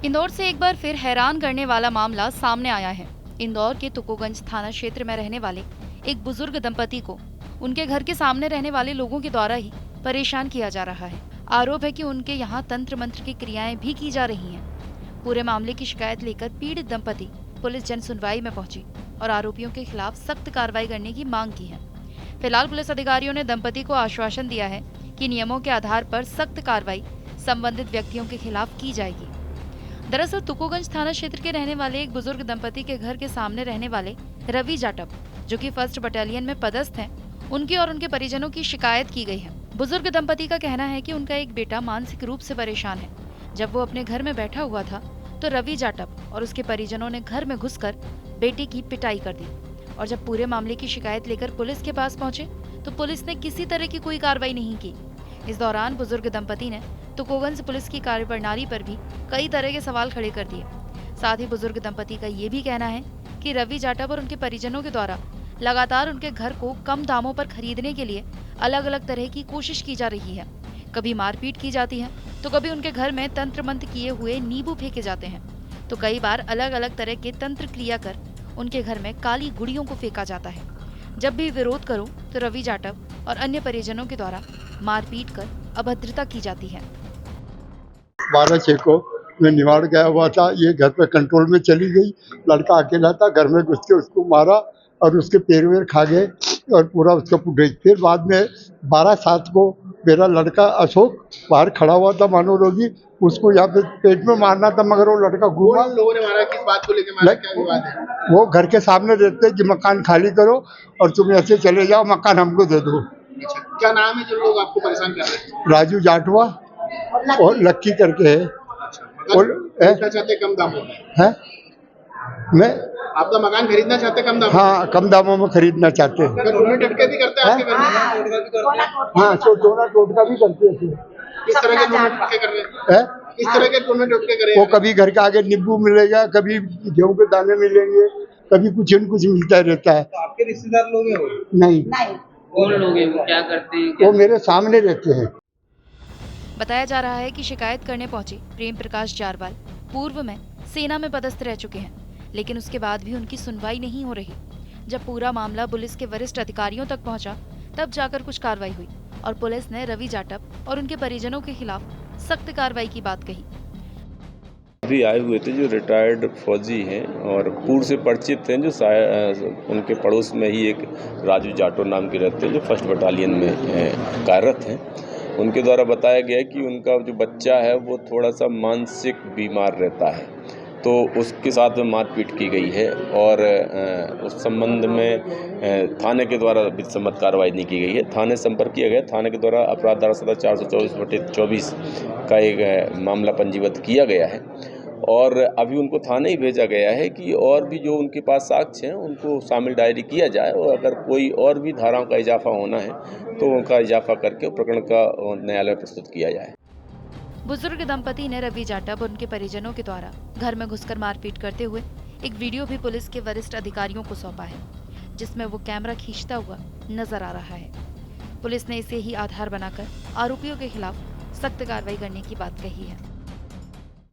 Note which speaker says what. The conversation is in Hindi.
Speaker 1: इंदौर से एक बार फिर हैरान करने वाला मामला सामने आया है। इंदौर के तुकोगंज थाना क्षेत्र में रहने वाले एक बुजुर्ग दंपति को उनके घर के सामने रहने वाले लोगों के द्वारा ही परेशान किया जा रहा है। आरोप है कि उनके यहाँ तंत्र मंत्र की क्रियाएं भी की जा रही हैं। पूरे मामले की शिकायत लेकर पीड़ित दंपति पुलिस जन सुनवाई में पहुंची और आरोपियों के खिलाफ सख्त कार्रवाई करने की मांग की है। फिलहाल पुलिस अधिकारियों ने दंपति को आश्वासन दिया है कि नियमों के आधार पर सख्त कार्रवाई संबंधित व्यक्तियों के खिलाफ की जाएगी। दरअसल तुकोगंज थाना क्षेत्र के रहने वाले एक बुजुर्ग दंपति के घर के सामने रहने वाले रवि जाटव, जो कि 1st बटालियन में पदस्थ हैं, उनकी और उनके परिजनों की शिकायत की गई है। बुजुर्ग दंपति का कहना है कि उनका एक बेटा मानसिक रूप से परेशान है। जब वो अपने घर में बैठा हुआ था तो रवि जाटव और उसके परिजनों ने घर में घुसकर बेटे की पिटाई कर दी और जब पूरे मामले की शिकायत लेकर पुलिस के पास पहुंचे तो पुलिस ने किसी तरह की कोई कार्रवाई नहीं की। इस दौरान बुजुर्ग दंपति ने तुकोगंज पुलिस की कार्यप्रणाली पर भी कई तरह के सवाल खड़े कर दिए। साथ ही बुजुर्ग दंपति का ये भी कहना है कि रवि जाटव और उनके परिजनों के द्वारा लगातार उनके घर को कम दामों पर खरीदने के लिए अलग अलग तरह की कोशिश की जा रही है। कभी मारपीट की जाती है तो कभी उनके घर में तंत्र मंत्र किए हुए नींबू फेंके जाते हैं, तो कई बार अलग अलग तरह के तंत्र क्रिया कर उनके घर में काली गुड़ियों को फेंका जाता है। जब भी विरोध करो तो रवि जाटव और अन्य परिजनों के द्वारा मारपीट कर अभद्रता की जाती है।
Speaker 2: 12/6 को मैं निवाड़ गया हुआ था, ये घर पे कंट्रोल में चली गई। लड़का अकेला था, घर में घुस के उसको मारा और उसके पैर वेर खा गए और पूरा उसका पुट। फिर बाद में 12/7 को मेरा लड़का अशोक बाहर खड़ा हुआ था मनोरोगी, उसको यहाँ पे पेट में मारना था मगर वो लड़का घूमा।
Speaker 3: लोगों ने मारा, किस बात को लेकर मारा, क्या विवाद है?
Speaker 2: वो घर के सामने रहते कि मकान खाली करो और तुम ऐसे चले जाओ, मकान हमको दे दो।
Speaker 3: अच्छा, क्या नाम है जो लोग आपको परेशान कर रहे हैं?
Speaker 2: राजू जाटवा और लक्की करके है।
Speaker 3: और खरीदना चाहते कम दामों में
Speaker 2: है मैं
Speaker 3: आपका मकान खरीदना चाहते कम दामों
Speaker 2: हाँ, कम दामों में खरीदना चाहते हैं।
Speaker 3: में? टोने टटके भी करते हैं आपके घर में?
Speaker 2: हाँ, तो टोना टोटका भी करते हैं।
Speaker 3: किस तरह के टोने टटके कर रहे हैं?
Speaker 2: है
Speaker 3: किस तरह के टोने टटके कर रहे
Speaker 2: वो
Speaker 3: हैं?
Speaker 2: कभी घर के आगे नींबू मिलेगा, कभी गेहूं के दाने मिलेंगे, कभी कुछ न कुछ मिलता रहता है।
Speaker 3: तो आपके रिश्तेदार लोग हैं वो?
Speaker 2: नहीं,
Speaker 4: कौन लोग हैं वो, क्या करते हैं?
Speaker 2: वो मेरे सामने रहते हैं।
Speaker 1: बताया जा रहा है कि शिकायत करने पहुंचे प्रेम प्रकाश जारवाल पूर्व में सेना में पदस्थ रह चुके हैं, लेकिन उसके बाद भी उनकी सुनवाई नहीं हो रही। जब पूरा मामला पुलिस के वरिष्ठ अधिकारियों तक पहुंचा तब जाकर कुछ कार्रवाई हुई और पुलिस ने रवि जाटव और उनके परिजनों के खिलाफ सख्त कार्रवाई की बात कही।
Speaker 5: अभी आए हुए थे जो रिटायर्ड फौजी हैं और पूर्व से परिचित हैं, जो उनके पड़ोस में ही एक राजू जाटव नाम के रहते हैं जो 1st बटालियन में कार्यरत हैं। उनके द्वारा बताया गया है कि उनका जो बच्चा है वो थोड़ा सा मानसिक बीमार रहता है, तो उसके साथ में मारपीट की गई है और उस संबंध में थाने के द्वारा विधिसम्मत कार्रवाई नहीं की गई है। थाने संपर्क किया गया, थाने के द्वारा अपराध धारा 424/24 का एक मामला पंजीबद्ध किया गया है और अभी उनको थाने ही भेजा गया है कि और भी जो उनके पास साक्ष्य हैं उनको शामिल डायरी किया जाए और अगर कोई और भी धाराओं का इजाफा होना है तो उनका इजाफा करके प्रकरण का न्यायालय प्रस्तुत किया जाए।
Speaker 1: बुजुर्ग दंपति ने रवि जाटव और उनके परिजनों के द्वारा घर में घुसकर मारपीट करते हुए एक वीडियो भी पुलिस के वरिष्ठ अधिकारियों को सौंपा है, जिसमें वो कैमरा खींचता हुआ नजर आ रहा है। पुलिस ने इसे ही आधार बनाकर आरोपियों के खिलाफ सख्त कार्रवाई करने की बात कही है।